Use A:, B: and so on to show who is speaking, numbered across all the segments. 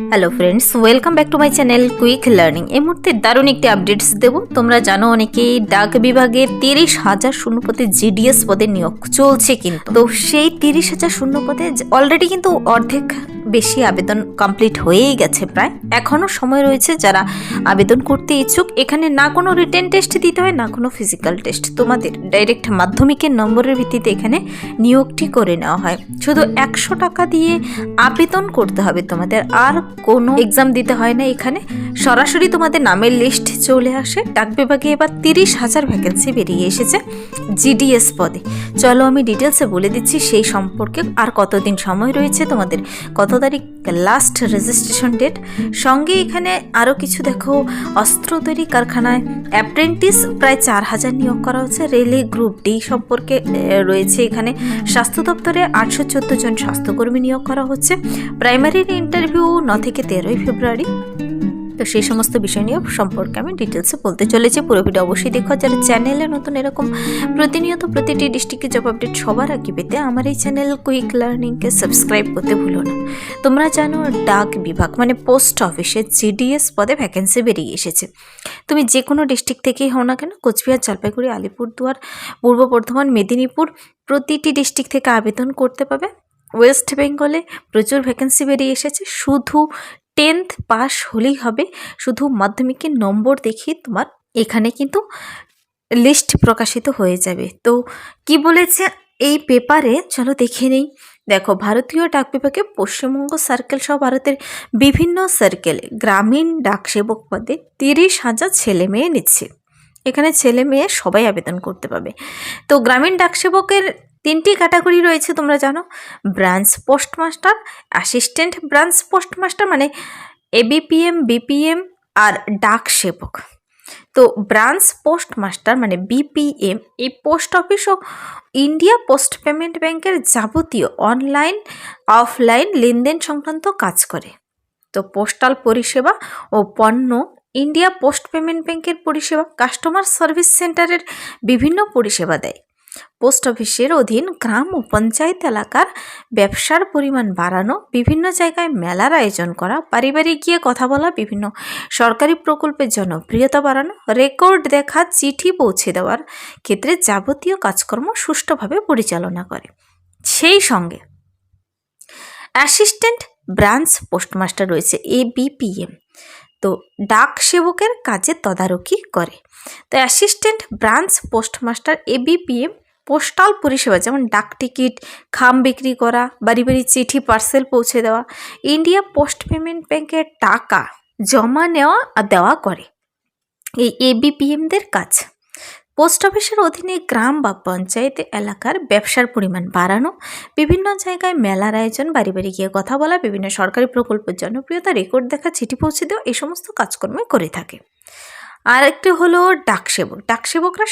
A: Hello friends, welcome back to my channel quick learning. এই মুহূর্তে দারুণ একটি আপডেটস দেব। তোমরা জানো অনেকেই ডাক বিভাগের 30,000 শূন্যপদে জিডিএস পদে নিয়োগ চলছে, কিন্তু তো সেই 30,000 শূন্যপদে অলরেডি কিন্তু অর্ধেক বেশি আবেদন কমপ্লিট হয়েই গেছে প্রায়। এখনও সময় রয়েছে যারা আবেদন করতে ইচ্ছুক। এখানে না কোনো রিটেন টেস্ট দিতে হয়, না কোনো ফিজিক্যাল টেস্ট। তোমাদের ডাইরেক্ট মাধ্যমিকের নম্বরের ভিত্তিতে এখানে নিয়োগটি করে নেওয়া হয়। শুধু 100 টাকা দিয়ে আবেদন করতে হবে তোমাদের, আর কোনো এক্সাম দিতে হয় না। এখানে সরাসরি তোমাদের নামের লিস্ট চলে আসে। ডাক বিভাগে এবার 30,000 ভ্যাকেন্সি বেরিয়ে এসেছে জিডিএস পদে। চলো আমি ডিটেলসে বলে দিচ্ছি সেই সম্পর্কে, আর কতদিন সময় রয়েছে, তোমাদের কত তারিখ লাস্ট রেজিস্ট্রেশন ডেট। সঙ্গে এখানে আরও কিছু দেখো, অস্ত্র তৈরি কারখানায় অ্যাপ্রেন্টিস প্রায় 4,000 নিয়োগ করা হচ্ছে। রেলে গ্রুপ ডি সম্পর্কে রয়েছে এখানে। স্বাস্থ্য দপ্তরে 814 জন স্বাস্থ্যকর্মী নিয়োগ করা হচ্ছে। প্রাইমারির ইন্টারভিউ 9 থেকে 13 ফেব্রুয়ারি। তো সেই সমস্ত বিষয় নিয়ে সম্পর্কে আমি ডিটেলসে বলতে চলেছি। পুরো ভিডিও অবশ্যই দেখো। যারা চ্যানেলে নতুন এরকম প্রতিনিয়ত প্রতিটি ডিস্ট্রিক্টের জব আপডেট সবার আগে পেতে আমার এই চ্যানেল কুইক লার্নিংকে সাবস্ক্রাইব করতে ভুলো না। তোমরা জানো ডাক বিভাগ মানে পোস্ট অফিসে জিডিএস পদে ভ্যাকেন্সি বেরিয়ে এসেছে। তুমি যে কোনো ডিস্ট্রিক্ট থেকেই হও না কেন, কোচবিহার, জলপাইগুড়ি, আলিপুরদুয়ার, পূর্ব বর্ধমান, মেদিনীপুর, প্রতিটি ডিস্ট্রিক্ট থেকে আবেদন করতে পাবে। ওয়েস্ট বেঙ্গলে প্রচুর ভ্যাকেন্সি বেরিয়ে এসেছে। শুধু 10th পাস হলেই হবে। শুধু মাধ্যমিকের নম্বর দেখিয়ে তোমার এখানে কিন্তু লিস্ট প্রকাশিত হয়ে যাবে। তো কি বলেছে এই পেপারে, চলো দেখে নেই। দেখো, ভারতীয় ডাক বিভাগে পশ্চিমবঙ্গ সার্কেল সহ ভারতের বিভিন্ন সার্কেলে গ্রামীণ ডাক সেবক পদে 30,000 ছেলে মেয়ে নিচ্ছে। এখানে ছেলে মেয়ে সবাই আবেদন করতে পাবে। তো গ্রামীণ ডাক সেবকের 3টি ক্যাটাগরি রয়েছে, তোমরা জানো। Branch postmaster, assistant branch postmaster মানে এবিপিএম, বিপিএম আর ডাক সেবক। তো ব্রাঞ্চ পোস্টমাস্টার মানে বিপিএম এই পোস্ট অফিস ও ইন্ডিয়া পোস্ট পেমেন্ট ব্যাংকের যাবতীয় অনলাইন অফলাইন লেনদেন সংক্রান্ত কাজ করে। তো পোস্টাল পরিষেবা ও পণ্য ইন্ডিয়া পোস্ট পেমেন্ট ব্যাংকের পরিষেবা, কাস্টমার সার্ভিস সেন্টারের বিভিন্ন পরিষেবা দেয়। পোস্ট অফিসের অধীন গ্রাম ও পঞ্চায়েত এলাকার ব্যবসার পরিমাণ বাড়ানো, বিভিন্ন জায়গায় মেলার আয়োজন করা, পারিবারিক গিয়ে কথা বলা, বিভিন্ন সরকারি প্রকল্পের জনপ্রিয়তা বাড়ানো, রেকর্ড দেখা, চিঠি পৌঁছে দেওয়ার ক্ষেত্রে যাবতীয় কাজকর্ম সুষ্ঠুভাবে পরিচালনা করে। সেই সঙ্গে অ্যাসিস্ট্যান্ট ব্রাঞ্চ পোস্টমাস্টার রয়েছে এবিপিএম, তো ডাক সেবকের কাজে তদারকি করে। তো assistant branch postmaster ABPM postal পরিষেবা যেমন ডাক টিকিট, খাম বিক্রি করা, বাড়ি বাড়ি চিঠি পার্সেল পৌঁছে দেওয়া, ইন্ডিয়া পোস্ট পেমেন্ট ব্যাংকের টাকা জমা নেওয়া আর দেওয়া করে। এই এবিপিএমদের কাজ পোস্ট অফিসের অধীনে গ্রাম বা পঞ্চায়েত এলাকার ব্যবসার পরিমাণ বাড়ানো, বিভিন্ন জায়গায় মেলার আয়োজন, বাড়ি বাড়ি গিয়ে কথা বলা, বিভিন্ন সরকারি প্রকল্পের জনপ্রিয়তা, রেকর্ড দেখা, চিঠি পৌঁছে দেওয়া, এই সমস্ত কাজকর্ম করে থাকে। আর একটি হলো ডাকসেবক। ডাকসেবকরা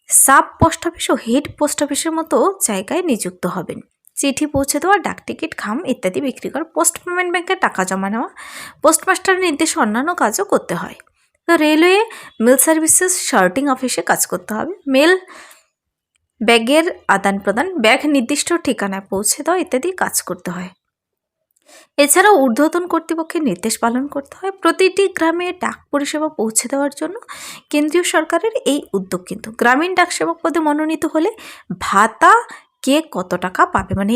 A: সাব পোস্ট অফিস ও হেড পোস্ট অফিসের মতো জায়গায় নিযুক্ত হবেন। চিঠি পৌঁছে দেওয়া, ডাক টিকিট, খাম ইত্যাদি বিক্রি করা, পোস্ট পেমেন্ট ব্যাংকে টাকা জমা নেওয়া, পোস্টমাস্টারের নির্দেশে অন্যান্য কাজও করতে হয়। তো রেলওয়ে মেল সার্ভিসেস শর্টিং অফিসে কাজ করতে হবে। মেল ব্যাগের আদান প্রদান, ব্যাগ নির্দিষ্ট ঠিকানায় পৌঁছে দেওয়া ইত্যাদি কাজ করতে হয়। এছাড়াও ঊর্ধ্বতন কর্তৃপক্ষের নির্দেশ পালন করতে হয়। প্রতিটি গ্রামে ডাক পরিষেবা পৌঁছে দেওয়ার জন্য কেন্দ্রীয় সরকারের এই উদ্যোগ। কিন্তু গ্রামীণ ডাক সেবক পদে মনোনীত হলে ভাতা কে কত টাকা পাবে, মানে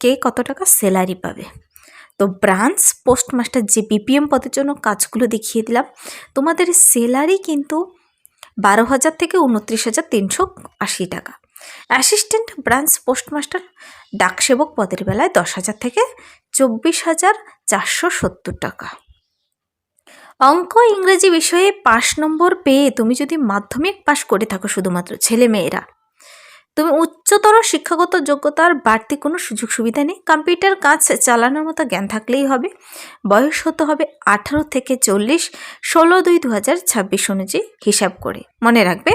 A: কে কত টাকা স্যালারি পাবে। তো ব্রাঞ্চ পোস্টমাস্টার যে বিপিএম পদের জন্য কাজগুলো দেখিয়ে দিলাম, তোমাদের স্যালারি কিন্তু 12,000 থেকে 29,380 টাকা। অ্যাসিস্ট্যান্ট ব্রাঞ্চ পোস্টমাস্টার ডাকসেবক পদের বেলায় 10,000 থেকে 24,470 টাকা। অঙ্ক ইংরেজি বিষয়ে পাস নম্বর পেয়ে তুমি যদি মাধ্যমিক পাস করে থাকো, শুধুমাত্র ছেলে মেয়েরা, তুমি উচ্চতর শিক্ষাগত যোগ্যতার বাড়তি কোনো সুযোগ সুবিধা নেই। কম্পিউটার কাজ চালানোর মতো জ্ঞান থাকলেই হবে। বয়স হতে হবে 18 থেকে 40, 16/2/2026 অনুযায়ী হিসাব করে। মনে রাখবে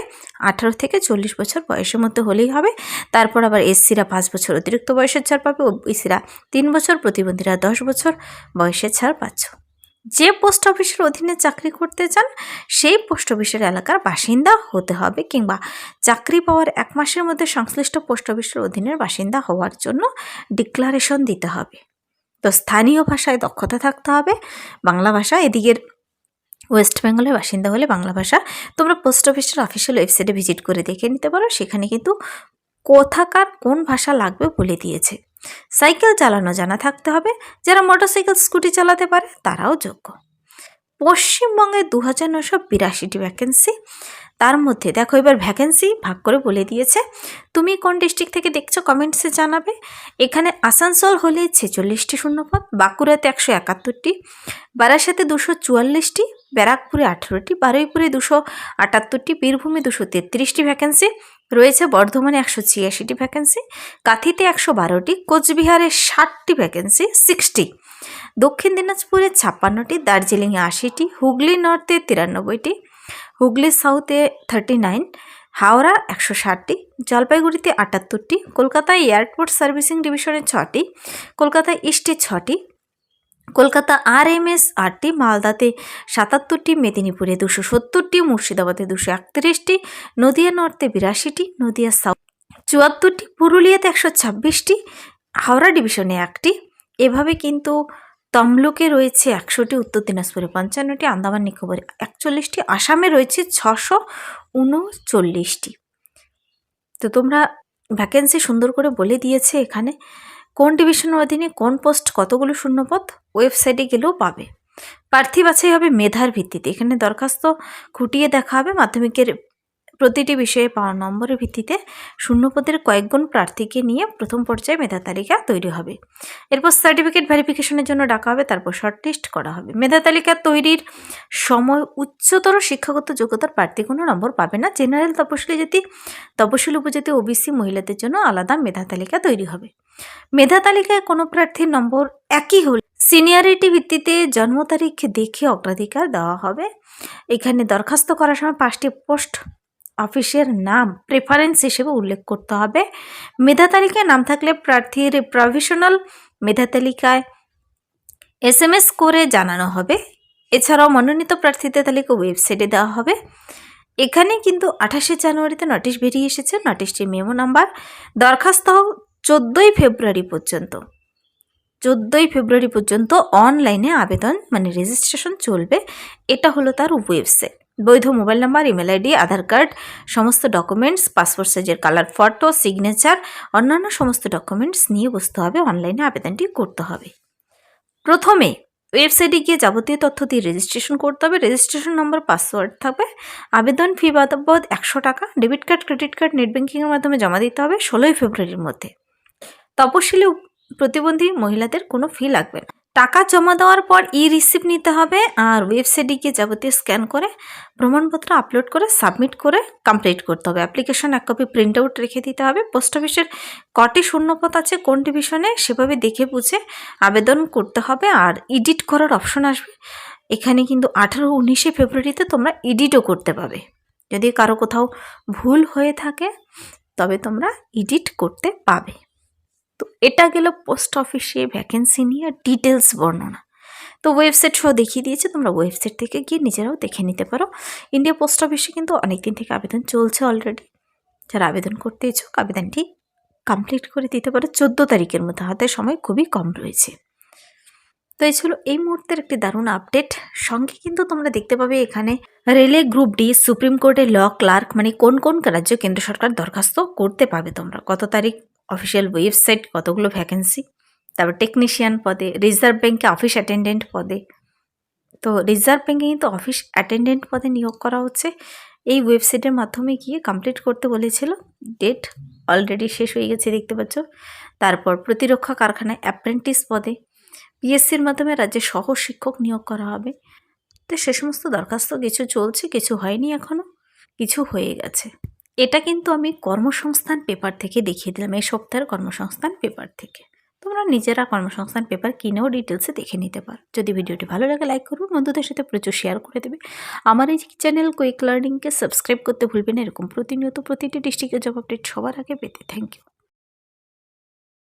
A: 18 থেকে 40 বছর বয়সের মধ্যে হলেই হবে। তারপর আবার এসসিরা 5 বছর অতিরিক্ত বয়সের ছাড় পাবে, ওবিসিরা 3 বছর, প্রতিবন্ধীরা 10 বছর বয়সের ছাড় পাচ্ছ। যে পোস্ট অফিসের অধীনে চাকরি করতে চান সেই পোস্ট অফিসের এলাকার বাসিন্দা হতে হবে, কিংবা চাকরি পাওয়ার 1 মাসের মধ্যে সংশ্লিষ্ট পোস্ট অফিসের অধীনের বাসিন্দা হওয়ার জন্য ডিক্লারেশন দিতে হবে। তো স্থানীয় ভাষায় দক্ষতা থাকতে হবে, বাংলা ভাষা। এদিকের ওয়েস্ট বেঙ্গলের বাসিন্দা হলে বাংলা ভাষা। তোমরা পোস্ট অফিসের অফিসিয়াল ওয়েবসাইটে ভিজিট করে দেখে নিতে পারো, সেখানে কিন্তু কোথাকার কোন ভাষা লাগবে বলে দিয়েছে। সাইকেল চালানো জানা থাকতে হবে, যারা মোটরসাইকেল স্কুটি চালাতে পারে তারাও যোগ্য। পশ্চিমবঙ্গে 2982টি ভ্যাকেন্সি। তার মধ্যে দেখো এবার ভ্যাকেন্সি ভাগ করে বলে দিয়েছে। তুমি কোন ডিস্ট্রিক্ট থেকে দেখছো কমেন্টসে জানাবে। এখানে আসানসোল হলে 46টি শূন্যপদ, বাঁকুড়াতে 171টি, বারাসাতে 244টি, ব্যারাকপুরে 18টি, বারুইপুরে 278টি, বীরভূমে 233টি ভ্যাকেন্সি রয়েছে, বর্ধমানে 186টি ভ্যাকেন্সি, কাঁথিতে 112টি, কোচবিহারে 60টি ভ্যাকেন্সি 60, দক্ষিণ দিনাজপুরে 56টি, দার্জিলিংয়ে 80টি, হুগলি নর্থে 93টি, হুগলি সাউথে 39, হাওড়া 160টি, জলপাইগুড়িতে 78টি, কলকাতায় এয়ারপোর্ট সার্ভিসিং ডিভিশনে 6টি, কলকাতা ইস্টে 6টি, কলকাতা RMS 8টি, মালদাতে 77টি, মেদিনীপুরে 270টি, মুর্শিদাবাদে 231টি, নদিয়া নর্থে 82টি, নদিয়া সাউথ 74টি, পুরুলিয়াতে 126টি, হাওড়া ডিভিশনে 1টি। এভাবে কিন্তু তমলুকে রয়েছে 100টি, উত্তর দিনাজপুরে 55টি, আন্দামান নিকোবরে 41টি, আসামে রয়েছে 639টি। তো তোমরা ভ্যাকেন্সি সুন্দর করে বলে দিয়েছে এখানে, কোন ডিভিশনের অধীনে কোন পোস্ট, কতগুলো শূন্যপদ, ওয়েবসাইটে গেলেও পাবে। প্রার্থী বাছাই হবে মেধার ভিত্তিতে। এখানে দরখাস্ত খুঁটিয়ে দেখা হবে মাধ্যমিকের প্রতিটি বিষয়ে পাওয়া নম্বরের ভিত্তিতে শূন্যপদের কয়েকগুণ প্রার্থীকে নিয়ে প্রথম পর্যায়ে মেধা তালিকা তৈরি হবে। এরপর সার্টিফিকেট ভেরিফিকেশনের জন্য ডাকা হবে, তারপর শর্টলিস্ট করা হবে। মেধা তালিকা তৈরির সময় উচ্চতর শিক্ষাগত যোগ্যতার প্রার্থী কোনো নম্বর পাবে না। জেনারেল, তপশিলি জাতি, তপশিলি উপজাতি, ওবিসি মহিলাদের জন্য আলাদা মেধা তালিকা তৈরি হবে। মেধা তালিকায় কোনো প্রার্থীর নম্বর একই হলে সিনিয়রিটি ভিত্তিতে জন্ম তারিখ দেখে অগ্রাধিকার দেওয়া হবে। এখানে দরখাস্ত করার সময় 5টি পোস্ট অফিসের নাম প্রেফারেন্স হিসেবে উল্লেখ করতে হবে। মেধা তালিকায় নাম থাকলে প্রার্থীর প্রভিশনাল মেধা তালিকায় SMS করে জানানো হবে। এছাড়াও মনোনীত প্রার্থীদের তালিকা ওয়েবসাইটে দেওয়া হবে। এখানে কিন্তু 28শে জানুয়ারিতে নোটিশ বেরিয়ে এসেছে, নোটিশটির মেমো নাম্বার। দরখাস্ত 14ই ফেব্রুয়ারি পর্যন্ত 14ই ফেব্রুয়ারি পর্যন্ত অনলাইনে আবেদন মানে রেজিস্ট্রেশন চলবে। এটা হলো তার ওয়েবসাইট। বৈধ মোবাইল নাম্বার, ইমেল ID, আধার কার্ড, সমস্ত ডকুমেন্টস, পাসপোর্ট সাইজের কালার ফটো, সিগনেচার, অন্যান্য সমস্ত ডকুমেন্টস নিয়ে বসতে হবে, অনলাইনে আবেদনটি করতে হবে। প্রথমে ওয়েবসাইটে গিয়ে যাবতীয় তথ্য দিয়ে রেজিস্ট্রেশন করতে হবে। রেজিস্ট্রেশন নম্বর, পাসওয়ার্ড থাকবে। আবেদন ফি বাবদ 100 টাকা। Debit card, credit card, net ব্যাঙ্কিংয়ের মাধ্যমে জমা দিতে হবে 16ই ফেব্রুয়ারির মধ্যে। তপশিলি প্রতিবন্ধী মহিলাদের কোনো ফি লাগবে না। টাকা জমা দেওয়ার পর রিসিপ্ট নিতে হবে, আর ওয়েবসাইটে গিয়ে যাবতীয় স্ক্যান করে প্রমাণপত্র আপলোড করে সাবমিট করে কমপ্লিট করতে হবে। অ্যাপ্লিকেশন 1 কপি প্রিন্ট আউট রেখে দিতে হবে। পোস্ট অফিসের কটি শূন্যপদ আছে কোন ডিভিশনে সেভাবে দেখে বুঝে আবেদন করতে হবে। আর এডিট করার অপশন আসবে এখানে, কিন্তু 18-19শে ফেব্রুয়ারিতে তোমরা এডিটও করতে পাবে। যদি কারো কোথাও ভুল হয়ে থাকে তবে তোমরা এডিট করতে পাবে। তো এটা গেল পোস্ট অফিসে ভ্যাকেন্সি নিয়ে ডিটেলস বর্ণনা। তো ওয়েবসাইট সহ দেখিয়ে দিয়েছে, তোমরা ওয়েবসাইট থেকে গিয়ে নিজেরাও দেখে নিতে পারো। ইন্ডিয়া পোস্ট অফিসে কিন্তু অনেক দিন থেকে আবেদন চলছে অলরেডি। যারা আবেদন করতে ইচ্ছুক আবেদনটি কমপ্লিট করে দিতে পারো 14 তারিখের মধ্যে, হাতে সময় খুবই কম রয়েছে। তো এই ছিল এই মুহূর্তের একটি দারুণ আপডেট। সঙ্গে কিন্তু তোমরা দেখতে পাবে এখানে রেলে গ্রুপ ডি, সুপ্রিম কোর্টে ল ক্লার্ক, মানে কোন কোন রাজ্য কেন্দ্র সরকার দরখাস্ত করতে পাবে তোমরা, কত তারিখ, অফিসিয়াল ওয়েবসাইট, কতগুলো ভ্যাকেন্সি। তারপর টেকনিশিয়ান পদে, রিজার্ভ ব্যাঙ্কে অফিস অ্যাটেন্ডেন্ট পদে। তো রিজার্ভ ব্যাঙ্কে কিন্তু অফিস অ্যাটেন্ডেন্ট পদে নিয়োগ করা হচ্ছে। এই ওয়েবসাইটের মাধ্যমে গিয়ে কমপ্লিট করতে বলেছিল, ডেট অলরেডি শেষ হয়ে গেছে দেখতে পাচ্ছ। তারপর প্রতিরক্ষা কারখানায় অ্যাপ্রেন্টিস পদে, PSCর মাধ্যমে রাজ্যে সহ শিক্ষক নিয়োগ করা হবে। তো সে সমস্ত দরখাস্ত কিছু চলছে, কিছু হয়নি এখনও, কিছু হয়ে গেছে। এটা কিন্তু আমি কর্মসংস্থান পেপার থেকে দেখিয়ে দিলাম, এই সপ্তাহের কর্মসংস্থান পেপার থেকে। তোমরা নিজেরা কর্মসংস্থান পেপার কিনেও ডিটেলসে দেখে নিতে পারো। যদি ভিডিওটি ভালো লাগে লাইক করবে, বন্ধুদের সাথে প্রচুর শেয়ার করে দেবে। আমার এই চ্যানেল কুইক লার্নিংকে সাবস্ক্রাইব করতে ভুলবে না, এরকম প্রতিনিয়ত প্রতিটি ডিস্ট্রিক্টের জব আপডেট সবার আগে পেতে। Thank you.